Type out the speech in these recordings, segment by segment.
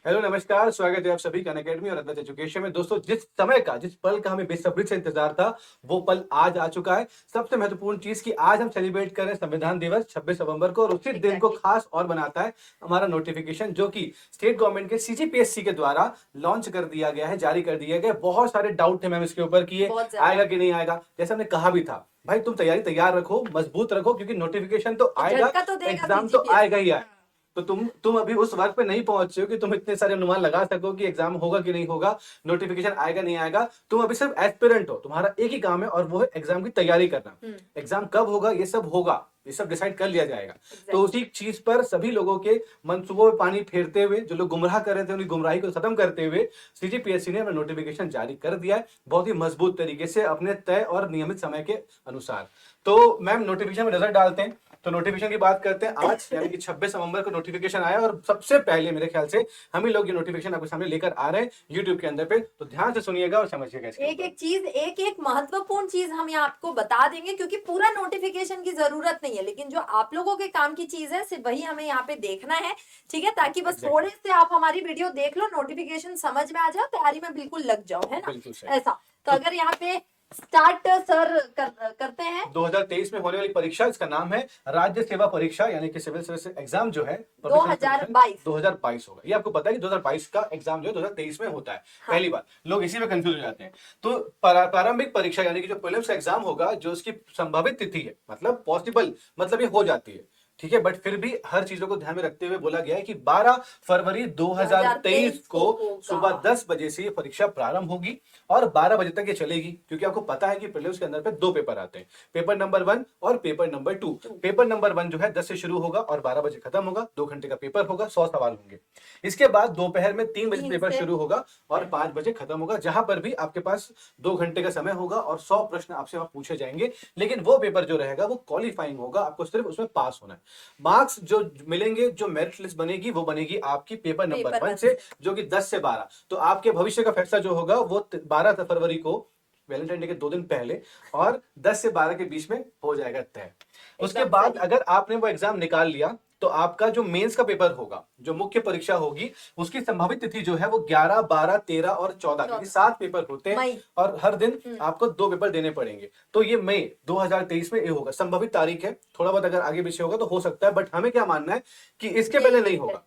Hello नमस्कार, स्वागत है आप सभी का अनअकैडमी और अद्वैत एजुकेशन में। दोस्तों, जिस समय का, जिस पल का हमें बेसब्री से इंतजार था, वो पल आज आ चुका है। सबसे महत्वपूर्ण चीज कि आज हम सेलिब्रेट कर रहे हैं संविधान दिवस 26 नवंबर को, और उसी दिन को खास और बनाता है हमारा नोटिफिकेशन, जो कि स्टेट गवर्नमेंट के सीजीपीएससी के द्वारा लॉन्च कर दिया गया है, जारी कर दिया गया है। बहुत सारे डाउट थे मैम इसके ऊपर कि ये आएगा कि नहीं आएगा। जैसे हमने कहा भी था, भाई तुम तैयारी तैयार रखो, मजबूत रखो, क्योंकि नोटिफिकेशन तो आएगा, एग्जाम तो आएगा ही आएगा। तो तुम अभी उस वर्ग पे नहीं पहुंचे हो कि तुम इतने सारे अनुमान लगा सको कि एग्जाम होगा कि नहीं होगा, नोटिफिकेशन आएगा नहीं आएगा। तुम अभी सिर्फ एस्पिरेंट हो, तुम्हारा एक ही काम है और वो है एग्जाम की तैयारी करना। एग्जाम कब होगा ये सब होगा, ये सब डिसाइड कर लिया जाएगा। तो उसी चीज पर सभी लोगों के मंसूबों में पानी फेरते हुए, जो लोग गुमराह कर रहे थे उनकी गुमराही को खत्म करते हुए, सीजीपीएससी ने अपना नोटिफिकेशन जारी कर दिया है, बहुत ही मजबूत तरीके से, अपने तय और नियमित समय के अनुसार। तो मैम नोटिफिकेशन में रिजल्ट डालते हैं। तो नोटिफिकेशन की बात करते हैं। आज यानी कि 26 नवंबर को नोटिफिकेशन आया, और सबसे पहले मेरे ख्याल से हम ही लोग ये नोटिफिकेशन आपके सामने लेकर आ रहे हैं यूट्यूब के अंदर पे। तो ध्यान से सुनिएगा और समझिएगा। एक एक चीज, एक एक महत्वपूर्ण चीज हम यहाँ आपको बता देंगे, क्योंकि पूरा नोटिफिकेशन की जरूरत नहीं है, लेकिन जो आप लोगों के काम की चीज है सिर्फ वही हमें यहाँ पे देखना है। ठीक है, ताकि बस थोड़े से आप हमारी वीडियो देख लो, नोटिफिकेशन समझ में आ जाओ, तैयारी में बिल्कुल लग जाओ, है ना। ऐसा तो अगर यहाँ पे स्टार्ट सर करते हैं 2023 में होने वाली परीक्षा, इसका नाम है राज्य सेवा परीक्षा, यानी कि सिविल सर्विस एग्जाम जो है 2022 होगा। ये आपको पता है कि 2022 का एग्जाम जो है 2023 में होता है। हाँ। पहली बार लोग इसी में कंफ्यूज हो जाते हैं। तो प्रारंभिक परीक्षा यानी कि जो प्रीलिम्स का एग्जाम होगा, जो उसकी संभावित तिथि है, मतलब पॉसिबल, मतलब ये हो जाती है, ठीक है, बट फिर भी हर चीजों को ध्यान में रखते हुए बोला गया है कि 12 फरवरी 2023 को सुबह 10 बजे से ये परीक्षा प्रारंभ होगी और 12 बजे तक ये चलेगी। क्योंकि आपको पता है कि प्रीलिम्स के अंदर पे दो पेपर आते हैं, पेपर नंबर 1 और पेपर नंबर 2। पेपर नंबर 1 जो है 10 से शुरू होगा और 12 बजे खत्म होगा, 2 घंटे का पेपर होगा, 100 सवाल होंगे। इसके बाद दोपहर में 3 बजे पेपर शुरू होगा और 5 बजे खत्म होगा, जहां पर भी आपके पास 2 घंटे का समय होगा और 100 प्रश्न आपसे वहां पूछे जाएंगे। लेकिन वो पेपर जो रहेगा वो क्वालिफाइंग होगा, आपको सिर्फ उसमें पास होना है। मार्क्स जो मिलेंगे, जो मेरिट लिस्ट बनेगी, वो बनेगी आपकी पेपर नंबर 1 से, जो कि 10 से 12। तो आपके भविष्य का फैसला जो होगा वो 12 फरवरी को, वैलेंटाइन डे के 2 दिन पहले, और 10 से 12 के बीच में हो जाएगा तय। उसके बाद अगर आपने वो एग्जाम निकाल लिया, तो आपका जो मेंस का पेपर होगा, जो मुख्य परीक्षा होगी, उसकी संभावित तिथि जो है वो 11, 12, 13 और 14, क्योंकि 7 पेपर होते हैं और हर दिन आपको 2 पेपर देने पड़ेंगे। तो ये मई 2023 में ये होगा, संभावित तारीख है। थोड़ा बहुत अगर आगे पीछे होगा तो हो सकता है, बट हमें क्या मानना है कि इसके पहले नहीं होगा।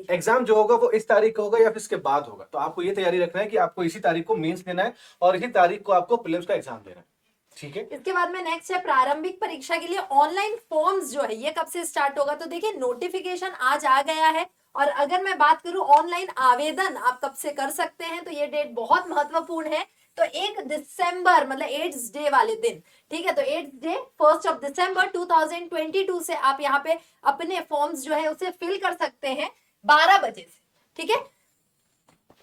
एग्जाम जो होगा वो इस तारीख को होगा या फिर इसके बाद होगा। तो आपको ये तैयारी रखना है कि आपको इसी तारीख को मेंस देना है और इसी तारीख को आपको प्रीलिम्स का एग्जाम देना है। ठीक है, इसके बाद में नेक्स्ट है प्रारंभिक परीक्षा के लिए ऑनलाइन फॉर्म्स जो है ये कब से स्टार्ट होगा। तो देखिए नोटिफिकेशन आज आ गया है, और अगर मैं बात करूं ऑनलाइन आवेदन आप कब से कर सकते हैं, तो ये डेट बहुत महत्वपूर्ण है। तो 1 दिसंबर मतलब 8th डे वाले दिन, ठीक है, तो 8th डे 1 दिसंबर 2022 से आप यहाँ पे अपने फॉर्म्स जो है उसे फिल कर सकते हैं 12 बजे से। ठीक है,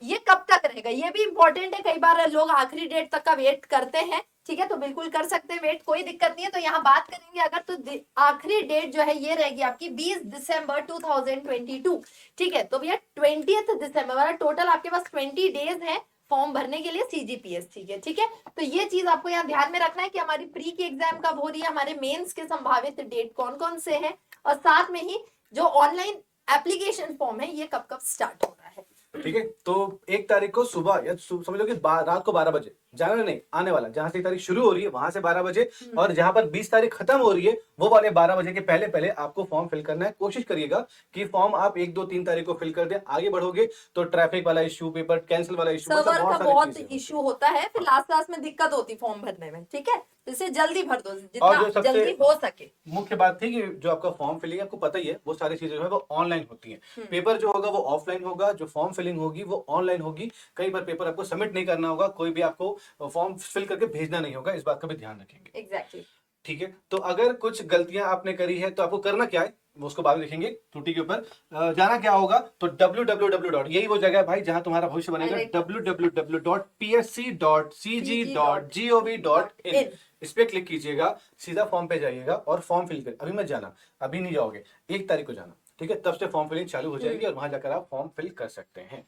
ये कब तक रहेगा ये भी इंपॉर्टेंट है, कई बार लोग आखिरी डेट तक का वेट करते हैं। ठीक है, तो बिल्कुल कर सकते हैं वेट, कोई दिक्कत नहीं है। तो यहाँ बात करेंगे अगर, तो आखिरी डेट जो है ये रहेगी आपकी 20 दिसंबर 2022। ठीक है, तो भैया 20 दिसंबर वाला टोटल आपके पास 20 डेज है फॉर्म भरने के लिए सीजीपीएससी के। ठीक है, तो ये चीज आपको यहाँ ध्यान में रखना है कि हमारी प्री की एग्जाम कब हो रही है, हमारे मेंस के संभावित डेट कौन कौन से हैं, और साथ में ही जो ऑनलाइन एप्लीकेशन फॉर्म है ये कब कब स्टार्ट हो रहा है। ठीक है, तो 1 तारीख को सुबह या समझ लो कि रात को 12 बजे, जाना नहीं, आने वाला, जहां से 1 तारीख शुरू हो रही है वहां से 12 बजे, और जहां पर 20 तारीख खत्म हो रही है वो वाले 12 बजे के पहले पहले आपको फॉर्म फिल करना है। कोशिश करिएगा कि फॉर्म आप 1, 2, 3 तारीख को फिल कर दें। आगे बढ़ोगे तो ट्रैफिक वाला इश्यू, पेपर कैंसिल वाला इश्यू, सर्वर का बहुत इश्यू होता है, फिर लास्ट में दिक्कत होती फॉर्म भरने में। ठीक है, इसे जल्दी भर दो जितना जल्दी हो सके। मुख्य बात थी कि जो आपका फॉर्म फिलिंग आपको पता ही है, वो सारी चीजें जो है वो ऑनलाइन होती है। पेपर जो होगा वो ऑफलाइन होगा, जो फॉर्म फिलिंग होगी वो ऑनलाइन होगी। कई बार पेपर आपको सबमिट नहीं करना होगा, कोई भी आपको फॉर्म फिल करके भेजना नहीं होगा, इस बात का भी ध्यान रखेंगे। एग्जैक्टली। ठीक है, तो अगर कुछ गलतियां आपने करी है तो आपको करना क्या है वो उसको बाद में देखेंगे। त्रुटि के ऊपर जाना क्या होगा, तो www. यही वो जगह है भाई जहां तुम्हारा भविष्य बनेगा, www.psc.cg.gov.in। इस पे क्लिक कीजिएगा, सीधा फॉर्म पे जाइएगा और फॉर्म फिल कर, अभी मत जाना, अभी नहीं जाओगे, 1 तारीख को जाना। ठीक है, तब से फॉर्म फिलिंग चालू हो जाएगी और वहां जाकर आप फॉर्म फिल कर सकते हैं।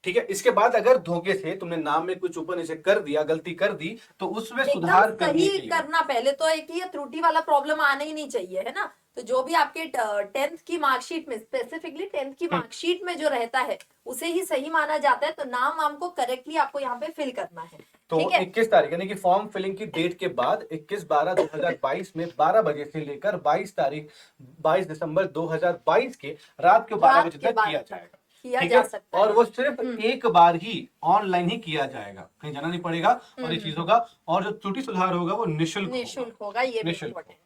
ठीक है, इसके बाद अगर धोखे से तुमने नाम में कुछ ऊपर नीचे कर दिया, गलती कर दी, तो उसमें सुधार करने के लिए करना, पहले तो एक ये त्रुटि वाला प्रॉब्लम आना ही नहीं चाहिए, है ना। तो जो भी आपके 10th की मार्कशीट में, स्पेसिफिकली 10th की मार्कशीट में जो रहता है उसे ही सही माना जाता है। तो नाम आपको करेक्टली आपको यहाँ पे फिल करना है। तो ठीक है, 21 तारीख यानी कि फॉर्म फिलिंग की डेट के बाद 21/12/2022 में 12 बजे से लेकर 22 दिसंबर 2022 के रात के 12 रात बजे के तक 12 किया तक जाएगा। किया ठीक जा है, सकता और है। वो सिर्फ एक बार ही ऑनलाइन ही किया जाएगा, कहीं जाना नहीं पड़ेगा। और ये चीज होगा, और जो त्रुटि सुधार होगा वो निःशुल्क निःशुल्क होगा, ये भी निःशुल्क इम्पोर्टेंट है।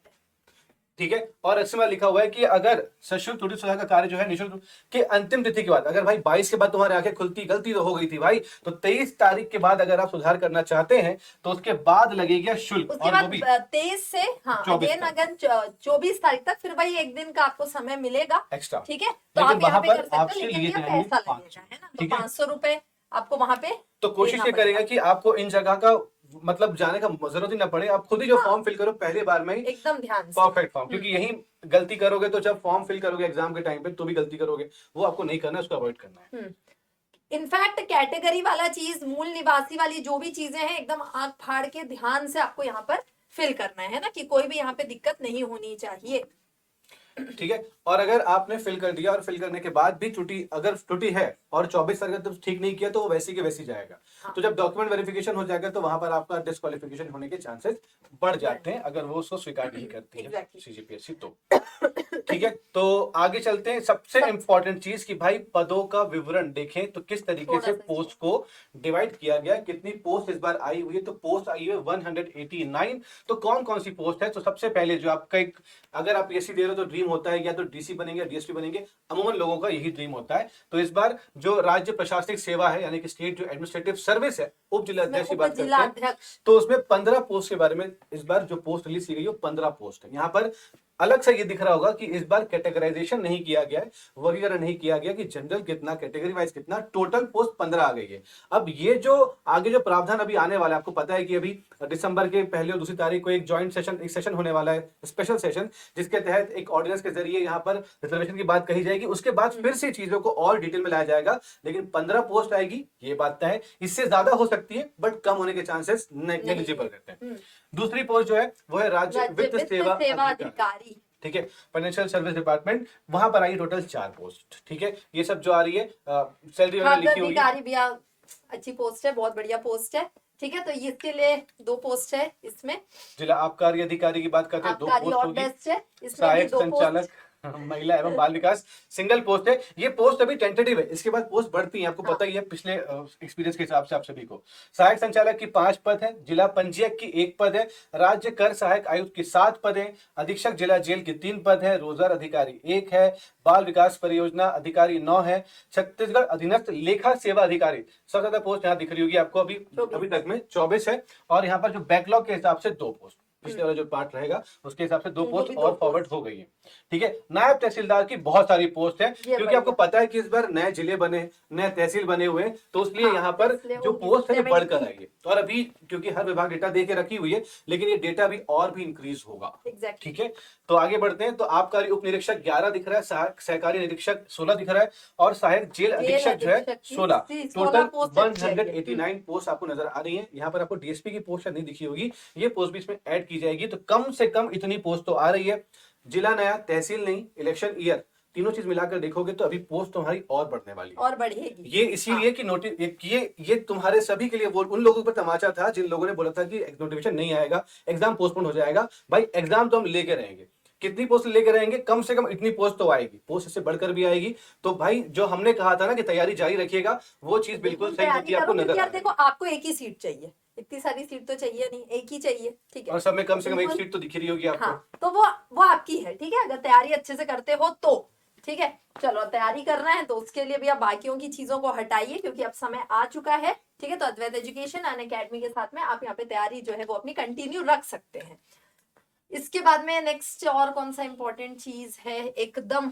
ठीक है, और इसमें लिखा हुआ है कि अगर सशुल्क त्रुटि सुधार का कार्य जो है निःशुल्क के अंतिम तिथि के बाद, अगर भाई 22 के बाद तुम्हारी आंखें खुलती, गलती तो हो गई थी भाई, तो 23 तारीख के बाद अगर आप सुधार करना चाहते हैं तो उसके बाद लगेगा शुल्क। उसके और बाद वो भी 23 से, हाँ 24 अगेन तक। अगर 24 तारीख तक फिर भाई एक दिन का आपको समय मिलेगा एक्स्ट्रा। ठीक है, तो लेकिन आप यहाँ वहां पे पर कर सकते हो, आपसे लेकिन लिए ये जाएंगे पैसा 500, लगेगा, है ना। तो ठीक है। 500 रुपए आपको वहां पे तो कोशिश देना ये पड़ेगा। करेगा कि आपको इन जगह का मतलब जाने का जरूरत ही ना पड़े, आप खुद ही जो हाँ। फॉर्म फिल करो पहले बार में ही एकदम ध्यान से। परफेक्ट फॉर्म, क्योंकि यही गलती करोगे तो जब फॉर्म फिल करोगे एग्जाम के टाइम पे तो भी गलती करोगे, वो आपको नहीं करना है, उसको अवॉइड करना है। इनफैक्ट कैटेगरी वाला चीज, मूल निवासी वाली जो भी चीजें हैं, एकदम आंख फाड़ के ध्यान से आपको यहाँ पर फिल करना है ना, कि कोई भी यहाँ पे दिक्कत नहीं होनी चाहिए। ठीक है, और अगर आपने फिल कर दिया और फिल करने के बाद भी त्रुटि, अगर त्रुटि है और 24 तारीख तक ठीक नहीं किया तो वो वैसी के वैसी जाएगा। हाँ। तो जब डॉक्यूमेंट वेरिफिकेशन हो जाएगा तो वहां पर आपका डिस्क्वालिफिकेशन होने के चांसेस बढ़ जाते हैं, अगर वो उसको स्वीकार नहीं करती है Exactly. सीजीपीएससी तो। ठीक है, तो आगे चलते हैं। सबसे इंपॉर्टेंट चीज कि भाई पदों का विवरण देखें तो किस तरीके थोड़ा से सा पोस्ट को डिवाइड किया गया, कितनी पोस्ट इस बार आई हुई है। तो पोस्ट आई है 189। तो कौन कौन सी पोस्ट है? तो सबसे पहले जो आपका एक, अगर आप पीएससी दे रहे हो तो ड्रीम होता है या तो डीसी बनेंगे या डीएसपी बनेंगे, अमूमन लोगों का यही ड्रीम होता है। तो इस बार जो राज्य प्रशासनिक सेवा है यानी कि स्टेट जो एडमिनिस्ट्रेटिव सर्विस है, उप जिला अध्यक्ष की बात करते हैं, तो उसमें 15 पोस्ट के बारे में इस बार जो पोस्ट रिलीज की गई है 15 पोस्ट है। यहाँ पर अलग से ये दिख रहा होगा कि इस बार कैटेगराइजेशन नहीं किया गया है, वर्गीकरण नहीं किया गया कि जनरल कितना, कैटेगरी वाइज कितना, टोटल पोस्ट 15 आ गई है। अब ये जो आगे जो प्रावधान अभी आने वाला है, आपको पता है कि अभी दिसंबर के पहले और दूसरी तारीख को एक जॉइंट सेशन, एक सेशन होने वाला है, स्पेशल सेशन, जिसके तहत एक ऑर्डिनेंस के जरिए यहाँ पर रिजर्वेशन की बात कही जाएगी। उसके बाद फिर से चीजों को और डिटेल में लाया जाएगा, लेकिन 15 पोस्ट आएगी, ये बात तय है। इससे ज्यादा हो सकती है बट कम होने के चांसेस नेग्लिजिबल रहते हैं। दूसरी पोस्ट जो है वो है राज्य वित्त सेवा अधिकारी। ठीक है, फाइनेंशियल सर्विस डिपार्टमेंट, वहां पर आई टोटल 4 पोस्ट। ठीक है, ये सब जो आ रही है सैलरी वगैरह लिखी हुई है। अधिकारी भी अच्छी पोस्ट है, बहुत बढ़िया पोस्ट है। ठीक है, तो इसके लिए 2 पोस्ट है। इसमें जिला आबकारी अधिकारी की बात करते हैं, 2 पोस्ट और होगी। बेस्ट है, इसमें भी सहायक 2 संचालक पोस्ट। महिला एवं बाल विकास सिंगल पोस्ट है। ये पोस्ट अभी टेंटेटिव है, इसके बाद पोस्ट बढ़ती है, आपको पता ही है पिछले एक्सपीरियंस के हिसाब से आप सभी को। सहायक संचालक की 5 पद है, जिला पंजीयक की 1 पद है, राज्य कर सहायक आयुक्त की 7 पद है, अधीक्षक जिला जेल की 3 पद है, रोजगार अधिकारी 1 है, बाल विकास परियोजना अधिकारी 9 है, छत्तीसगढ़ अधीनस्थ लेखा सेवा अधिकारी सबसे ज्यादा पोस्ट यहाँ दिख रही होगी आपको अभी तक में 24 है। और यहाँ पर जो बैकलॉग के हिसाब से 2 पोस्ट, पिछले वाला जो पार्ट रहेगा उसके हिसाब से 2 पोस्ट और फॉरवर्ड हो गई है। ठीक है, नायब तहसीलदार की बहुत सारी पोस्ट है, क्योंकि आपको पता है कि इस बार नए जिले बने, नए तहसील बने हुए हैं, तो इसलिए यहाँ पर जो पोस्ट है बढ़कर आई है। और अभी क्योंकि हर विभाग डेटा दे के रखी हुई है, लेकिन ये डेटा भी और भी इंक्रीज होगा। ठीक है, तो आगे बढ़ते हैं। तो आबकारी उप निरीक्षक 11 दिख रहा है, सहकारी निरीक्षक 16 दिख रहा है, और सहायक जेल अधीक्षक जो है 16। टोटल 189 पोस्ट आपको नजर आ रही है। यहाँ पर आपको डीएसपी की पोस्ट नहीं दिखी होगी, ये पोस्ट भी इसमें ऐड की जाएगी। तो कम से कम इतनी पोस्ट तो आ रही है। जिला नया, तहसील नहीं, इलेक्शन ईयर, तीनों चीज मिलाकर देखोगे तो अभी पोस्ट तुम्हारी और बढ़ने वाली है, और बढ़ेगी। ये इसीलिए कि ये तुम्हारे सभी के लिए, वो उन लोगों पर तमाचा था जिन लोगों ने बोला था कि नोटिफिकेशन नहीं आएगा, एग्जाम पोस्टपोन हो जाएगा। भाई एग्जाम तो हम लेके रहेंगे, कितनी पोस्ट लेके रहेंगे, कम से कम इतनी पोस्ट तो आएगी, पोस्ट इससे बढ़कर भी आएगी। तो भाई जो हमने कहा था ना कि तैयारी जारी रखिएगा, वो चीज बिल्कुल सही होती है, आपको नजर आ रही है। देखो आपको एक ही सीट चाहिए, इतनी सारी सीट तो चाहिए नहीं, एक ही चाहिए। ठीक है, और सब में कम से कम एक सीट तो दिख रही होगी आपको। हाँ, तो वो आपकी है। ठीक है, अगर तैयारी अच्छे से करते हो तो ठीक है। चलो, तैयारी करना है तो उसके लिए भी आप बाकियों की चीजों को हटाइए, क्योंकि अब समय आ चुका है। ठीक है, तो अद्वैत एजुकेशन अनअकैडमी के साथ में आप यहाँ पे तैयारी जो है वो अपनी कंटिन्यू रख सकते हैं। इसके बाद में नेक्स्ट और कौन सा इंपॉर्टेंट चीज है एकदम?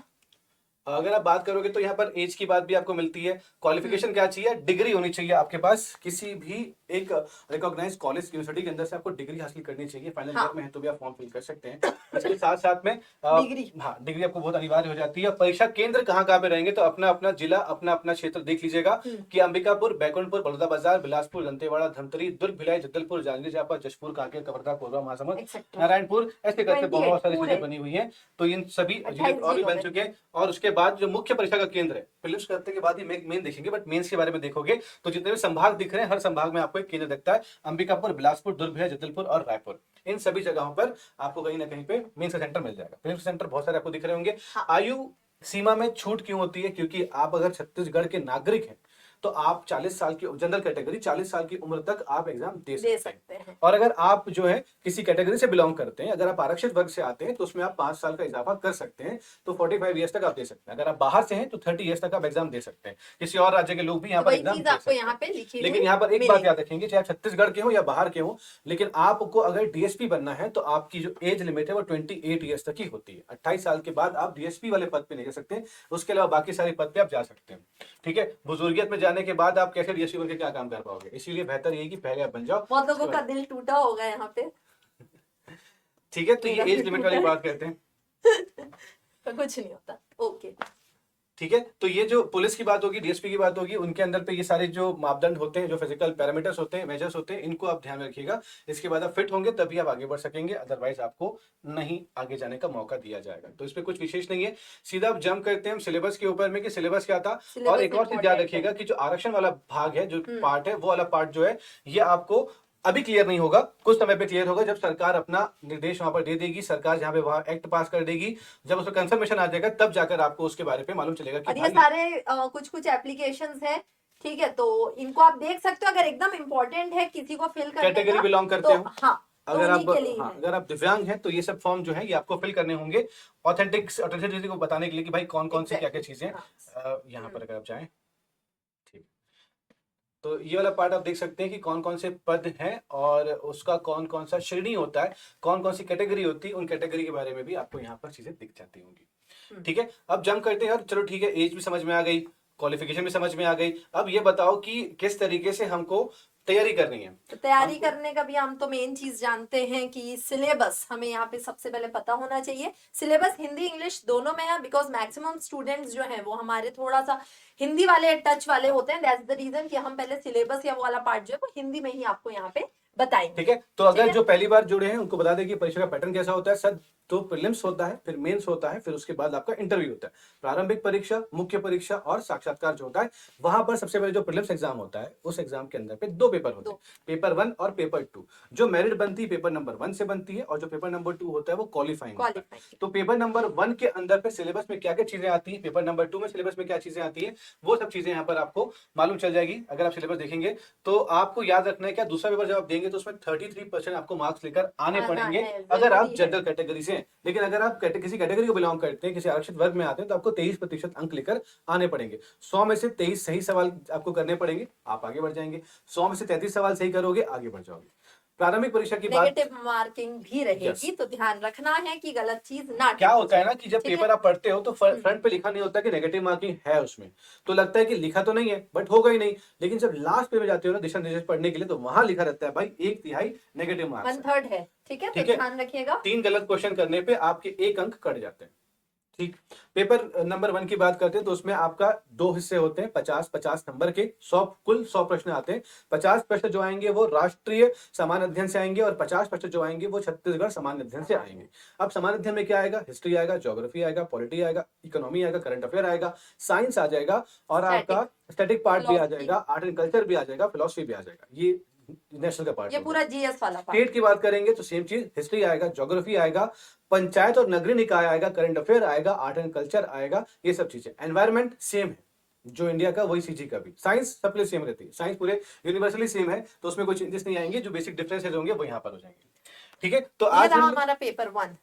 अगर आप बात करोगे तो यहाँ पर एज की बात भी आपको मिलती है। क्वालिफिकेशन क्या चाहिए, डिग्री होनी चाहिए आपके पास, किसी भी एक रिकॉग्नाइज कॉलेज यूनिवर्सिटी के अंदर से आपको डिग्री हासिल करनी चाहिए। फाइनल ईयर में है तो भी आप फॉर्म फिल कर सकते हैं। इसके साथ साथ में डिग्री, हाँ, डिग्री आपको बहुत अनिवार्य हो जाती है। परीक्षा केंद्र कहाँ कहाँ पे रहेंगे, तो अपना अपना जिला, अपना अपना क्षेत्र देख लीजिएगा कि अंबिकापुर, बैकुंठपुर, बलौदाबाजार, बिलासपुर, दंतेवाड़ा, धमतरी, दुर्ग, भिलाई, जगदलपुर, जांजगीर चांपा, जशपुर, कांकेर, कवर्धा, कोरबा, महासमुंद, नारायणपुर, ऐसे करके बहुत सारी चीजें बनी हुई है। तो इन सभी जिले और भी बन चुके हैं। और उसके बाद जो मुख्य परीक्षा का केंद्र है, प्रीलिम्स करने के बाद ही मेन देखेंगे, बट मेंस के बारे में देखोगे तो जितने भी संभाग दिख रहे हैं, हर संभाग में आपको एक केंद्र दिखता है। अंबिकापुर, बिलासपुर, दुर्ग, भिलाई, जगदलपुर और रायपुर, इन सभी जगहों पर आपको कहीं ना कहीं पे मेंस का सेंटर मिल जाएगा। प्रीलिम्स सेंटर बहुत सारे आपको दिख रहे होंगे। आयु सीमा में छूट क्यों होती है, क्योंकि आप अगर छत्तीसगढ़ के नागरिक हैं तो आप 40 साल की जनरल कैटेगरी 40 साल की उम्र तक आप एग्जाम दे सकते हैं। और अगर आप जो है किसी कैटेगरी से बिलोंग करते हैं, अगर आप आरक्षित वर्ग से आते हैं तो उसमें आप 5 साल का इजाफा कर सकते हैं, तो 45 ईयर्स तक आप दे सकते हैं। अगर आप बाहर से हैं तो 30 ईयर्स तक आप एग्जाम दे सकते हैं। किसी और राज्य के लोग भी यहाँ पर एग्जाम दे सकते हैं। लेकिन यहाँ पर एक बात याद रखेंगे, चाहे आप छत्तीसगढ़ के हो या बाहर के हो, लेकिन आपको अगर डीएसपी बनना है तो आपकी जो एज लिमिट है वो 28 ईयर्स तक ही होती है। 28 साल के बाद आप डीएसपी वाले पद पे नहीं जा सकते, उसके अलावा बाकी सारे पद पे आप जा सकते हैं। ठीक है, बुजुर्गियत में जाने के बाद आप कैसे डीएसपी बन के क्या काम कर पाओगे, इसीलिए बेहतर यही कि पहले आप बन जाओ। बहुत लोगों का दिल टूटा होगा यहाँ पे। ठीक है, तो ये एज लिमिट वाली बात करते हैं। तो कुछ नहीं होता, ओके। ठीक है, तो ये जो पुलिस की बात होगी, डीएसपी की बात होगी, उनके अंदर पे ये सारे जो मापदंड होते हैं, जो फिजिकल पैरामीटर्स होते हैं, मेजर्स होते हैं, इनको आप ध्यान में रखिएगा। इसके बाद आप फिट होंगे तभी आप आगे बढ़ सकेंगे, अदरवाइज आपको नहीं आगे जाने का मौका दिया जाएगा। तो इसमें कुछ विशेष नहीं है, सीधा आप जंप करते हैं हम सिलेबस के ऊपर में कि सिलेबस क्या था। और एक और चीज याद रखिएगा कि जो आरक्षण वाला भाग है, जो पार्ट है, वो वाला पार्ट जो है ये आपको अभी क्लियर नहीं होगा, कुछ समय पे क्लियर होगा, जब सरकार अपना निर्देश वहां पर दे देगी, सरकार जहां पे वहां एक्ट पास कर देगी, जब उसका कंफर्मेशन आ जाएगा तब जाकर आपको उसके बारे में मालूम चलेगा कि ये सारे कुछ एप्लीकेशंस हैं। ठीक है, तो इनको आप देख सकते हो, अगर एकदम इम्पोर्टेंट है किसी को फिल करने कैटेगरी बिलोंग करते हो। हाँ, अगर आप दिव्यांग हैं तो ये सब फॉर्म जो है ये आपको फिल करने होंगे, ऑथेंटिसिटी को बताने के लिए कि भाई कौन कौन सी क्या क्या चीजें यहाँ पर अगर आप जाएं। तो ये वाला पार्ट आप देख सकते हैं कि कौन कौन से पद हैं और उसका कौन कौन सा श्रेणी होता है, कौन कौन सी कैटेगरी होती है, उन कैटेगरी के बारे में भी आपको यहाँ पर चीजें दिख जाती होंगी। ठीक है, अब जंप करते हैं। चलो ठीक है, एज भी समझ में आ गई, क्वालिफिकेशन भी समझ में आ गई। अब ये बताओ कि किस तरीके से हमको तैयारी करनी है। तो तैयारी करने का भी हम तो मेन चीज जानते हैं कि सिलेबस हमें यहाँ पे सबसे पहले पता होना चाहिए। सिलेबस हिंदी इंग्लिश दोनों में है, बिकॉज मैक्सिमम स्टूडेंट्स जो हैं वो हमारे थोड़ा सा हिंदी वाले टच वाले होते हैं। दैट्स द रीजन कि हम पहले सिलेबस या वो वाला पार्ट जो है वो हिंदी में ही आपको यहाँ पे बताएंगे। ठीक है, तो अगर जो पहली बार जुड़े हैं उनको बता दें कि परीक्षा का पैटर्न कैसा होता है। सर, तो प्रीलिम्स होता है, फिर मेंस होता है, फिर उसके बाद आपका इंटरव्यू होता है। प्रारंभिक परीक्षा, मुख्य परीक्षा और साक्षात्कार जो होता है, वहां पर सबसे पहले जो प्रीलिम्स एग्जाम होता है, उस एग्जाम के अंदर पे 2 पेपर होते हैं, पेपर 1 और पेपर 2। जो मेरिट बनती है पेपर नंबर 1 से बनती है, और जो पेपर नंबर 2 होता है वो क्वालिफाइंग होता है। तो पेपर नंबर 1 के अंदर पे सिलेबस में क्या क्या चीजें आती है, पेपर नंबर 2 में सिलेबस में क्या चीजें आती है, वो सब चीजें यहाँ पर आपको मालूम चल जाएगी अगर आप सिलेबस देखेंगे। तो आपको याद रखना है क्या, दूसरा पेपर जब आप देंगे तो उसमें 33% आपको मार्क्स लेकर आने पड़ेंगे अगर आप जनरल कैटेगरी से हैं। लेकिन अगर आप किसी कैटेगरी को बिलोंग करते हैं, किसी आरक्षित वर्ग में आते हैं, तो आपको 23% अंक लेकर आने पड़ेंगे। 100 में से 23 सही सवाल आपको करने पड़ेंगे, आप आगे बढ़ जाएंगे। 100 में से 33 सवाल सही करोगे, आगे बढ़ जाओगे। प्रारंभिक परीक्षा की बात, नेगेटिव मार्किंग भी रहेगी, तो ध्यान रखना है कि गलत चीज ना। क्या होता है ना कि जब पेपर आप पढ़ते हो तो फ्रंट पे लिखा नहीं होता कि नेगेटिव मार्किंग है उसमें, तो लगता है कि लिखा तो नहीं है, बट होगा ही नहीं। लेकिन जब लास्ट पे में जाते हो ना दिशा निर्देश पढ़ने के लिए, तो वहां लिखा रहता है भाई 1/3 नेगेटिव मार्क्स, 1/3 है। ठीक है, तो ध्यान रखिएगा, 3 गलत क्वेश्चन करने पे आपके 1 अंक कट जाते हैं। ठीक, पेपर नंबर 1 की बात करते हैं तो उसमें आपका 2 हिस्से होते हैं, 50-50 नंबर के, 100 प्रश्न आते हैं। 50 प्रश्न जो आएंगे वो राष्ट्रीय सामान्य अध्ययन से आएंगे और 50 प्रश्न जो आएंगे वो छत्तीसगढ़ सामान्य अध्ययन से आएंगे। अब सामान्य अध्ययन में क्या आएगा, हिस्ट्री आएगा, ज्योग्राफी आएगा, पॉलिटी आएगा, इकोनॉमी आएगा, करंट अफेयर आएगा, साइंस आ जाएगा, और आपका स्टैटिक पार्ट भी आ जाएगा, आर्ट एंड कल्चर भी आ जाएगा, फिलोसफी भी आ जाएगा। ये नेशनल का पार्ट, ये पूरा जीएस वाला पार्ट। स्टेट की बात करेंगे तो सेम चीज, हिस्ट्री आएगा, ज्योग्राफी आएगा, पंचायत और नगरीय निकाय आएगा, करंट अफेयर आएगा, आर्ट एंड कल्चर आएगा, ये सब चीजें। एनवायरमेंट सेम है जो इंडिया का, वही सीजी का भी। साइंस सबके सेम रहती है, साइंस पूरे यूनिवर्सली सेम है, तो उसमें कोई चेंजेस नहीं आएंगे। जो बेसिक डिफरेंसेस होंगे वो यहाँ पर हो जाएंगे। ठीक है, तो आज हमारा पेपर 1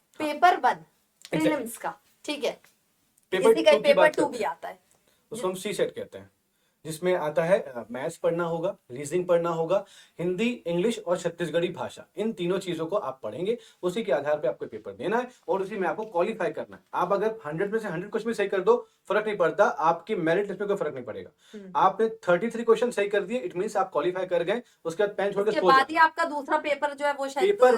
प्रीलिम्स का। ठीक है, पेपर 2 भी आता है, उसको हम सी सेट कहते हैं। जिसमें आता है मैथ्स पढ़ना होगा, रीजनिंग पढ़ना होगा, हिंदी, इंग्लिश और छत्तीसगढ़ी भाषा, इन तीनों चीजों को आप पढ़ेंगे। उसी के आधार पे आपको पेपर देना है और उसी में आपको क्वालिफाई करना है। आप अगर 100 में से 100 क्वेश्चन भी सही कर दो, फर्क नहीं पड़ता, आपकी मेरिट लिस्ट में कोई फर्क नहीं पड़ेगा। आपने 33 क्वेश्चन सही कर दिए, इट मींस आप क्वालिफाई कर गए। उसके बाद पेन छोड़ के सो बाद ही जाओ। आपका दूसरा पेपर जो है वो शायद पेपर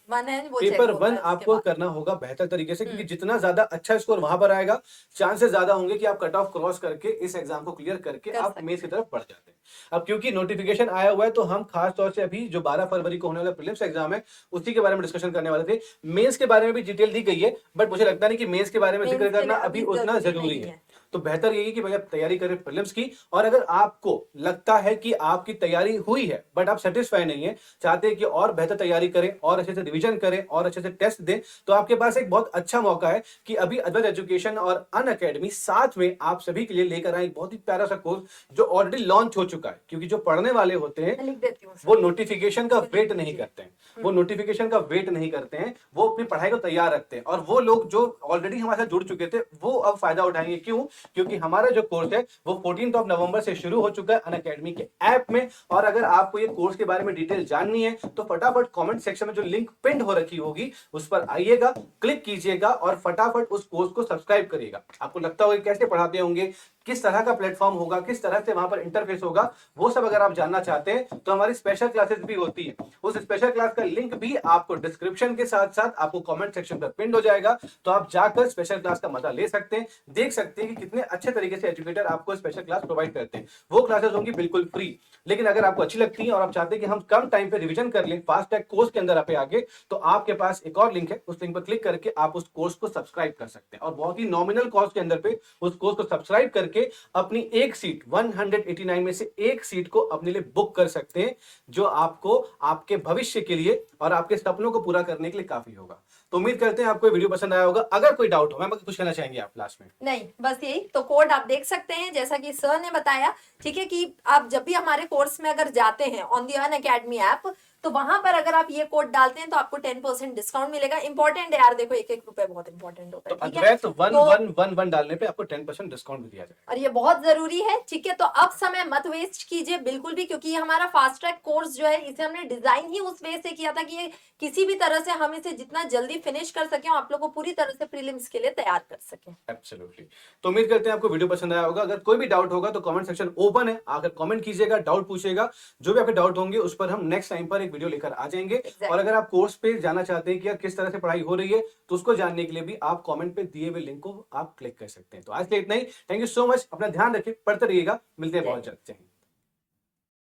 वन है, वो पेपर check होता वन है उसके आपको बाद। करना होगा बेहतर तरीके से, क्योंकि जितना ज्यादा अच्छा स्कोर वहां पर आएगा, चांसेस ज्यादा होंगे कि आप कट ऑफ क्रॉस करके इस एग्जाम को क्लियर करके कर आप सकते मेंस की तरफ बढ़ जाते हैं। अब क्योंकि नोटिफिकेशन आया हुआ है, तो हम खास तौर से अभी जो 12 फरवरी को होने वाला प्रीलिम्स एग्जाम है उसी के बारे में डिस्कशन करने वाले थे। मेंस के बारे में भी डिटेल दी गई है, बट मुझे लगता नहीं कि मेंस के बारे में जिक्र मेंस के करना लिए अभी अभी उतना जरूरी जरूरी नहीं है। है। तो बेहतर यही कि भाई आप तैयारी करें प्रीलिम्स की। और अगर आपको लगता है कि आपकी तैयारी हुई है बट आप सेटिस्फाई नहीं है, चाहते हैं कि और बेहतर तैयारी करें और अच्छे से रिवीजन करें और अच्छे से टेस्ट दें, तो आपके पास एक बहुत अच्छा मौका है कि अभी अद्वैत एजुकेशन और अनअकैडमी साथ में आप सभी के लिए लेकर आए एक बहुत ही प्यारा सा कोर्स जो ऑलरेडी लॉन्च हो चुका है। क्योंकि जो पढ़ने वाले होते हैं मैं लिख देती हूँ वो सर। नोटिफिकेशन का वेट नहीं करते हैं, वो नोटिफिकेशन का वेट नहीं करते हैं, वो अपनी पढ़ाई को तैयार रखते हैं। और वो लोग जो ऑलरेडी हमारे साथ जुड़ चुके थे वो अब फायदा उठाएंगे। क्यों? क्योंकि हमारा जो कोर्स है वो 14 नवंबर से शुरू हो चुका है अनअकैडमी के ऐप में। और अगर आपको ये कोर्स के बारे में डिटेल जाननी है तो फटाफट कमेंट सेक्शन में जो लिंक पिन हो रखी होगी उस पर आइएगा, क्लिक कीजिएगा और फटाफट उस कोर्स को सब्सक्राइब करिएगा। आपको लगता होगा कैसे पढ़ाते होंगे, किस तरह का प्लेटफॉर्म होगा, किस तरह से वहां पर इंटरफेस होगा, वो सब अगर आप जानना चाहते हैं तो हमारी स्पेशल क्लासेस भी होती है। उस स्पेशल क्लास का लिंक भी आपको डिस्क्रिप्शन के साथ साथ आपको कमेंट सेक्शन पर पिन हो जाएगा। तो आप जाकर स्पेशल क्लास का मजा ले सकते हैं, देख सकते हैं कि कितने अच्छे तरीके से एजुकेटर आपको स्पेशल क्लास प्रोवाइड करते हैं। वो क्लासेस होंगी बिल्कुल फ्री। लेकिन अगर आपको अच्छी लगती है और आप चाहते हैं कि हम कम टाइम पे रिवीजन कर लें फास्ट ट्रैक कोर्स के अंदर पे आगे, तो आपके पास एक और लिंक है, उस लिंक पर क्लिक करके आप उस कोर्स को सब्सक्राइब कर सकते हैं और बहुत ही नॉमिनल कॉस्ट के अंदर पे उस कोर्स को सब्सक्राइब करके अपनी एक सीट 189 में से एक सीट को अपने लिए बुक कर सकते हैं, जो आपको आपके भविष्य के लिए और आपके सपनों को पूरा करने के लिए काफी होगा। तो उम्मीद करते हैं आपको वीडियो पसंद आया होगा। अगर कोई डाउट हो, मैम कुछ कहना चाहेंगे आप लास्ट में? नहीं, बस यही तो कोड आप देख सकते हैं जैसा कि सर ने बताया, ठीक है, कि आप जब भी हमारे कोर्स में अगर जाते हैं ऑन दी अनअकैडमी ऐप, तो वहां पर अगर आप ये कोड डालते हैं तो आपको 10% डिस्काउंट मिलेगा। इंपॉर्टेंट है यार, देखो 1-1 रुपए बहुत इंपॉर्टेंट होता तो है, ठीक है? अद्वैत 1111 डालने पे आपको 10% डिस्काउंट भी दिया जाएगा और ये बहुत जरूरी है, ठीक है? तो अब समय मत वेस्ट कीजिए बिल्कुल भी, क्योंकि ये हमारा फास्ट ट्रैक कोर्स जो है इसे हमने डिजाइन ही उस वे से किया था कि ये किसी भी तरह से हम इसे जितना जल्दी फिनिश कर सकें और आप लोग को पूरी तरह से प्रीलिम्स के लिए तैयार कर सकें। एब्सोल्युटली। तो उम्मीद करते हैं आपको वीडियो पसंद आया होगा। अगर कोई भी डाउट होगा तो कमेंट सेक्शन ओपन है, आकर कमेंट कीजिएगा, डाउट पूछिएगा। जो भी आपके डाउट होंगे उस पर हम नेक्स्ट टाइम पर एक वीडियो लेकर आ जाएंगे। Exactly. और अगर आप कोर्स पे जाना चाहते हैं कि यार किस तरह से पढ़ाई हो रही है, तो उसको जानने के लिए भी आप कमेंट पे दिए हुए लिंक को आप क्लिक कर सकते हैं। तो आज के लिए इतना ही। थैंक यू सो मच, अपना ध्यान रखिए, पढ़ते रहिएगा, मिलते हैं बहुत जल्द।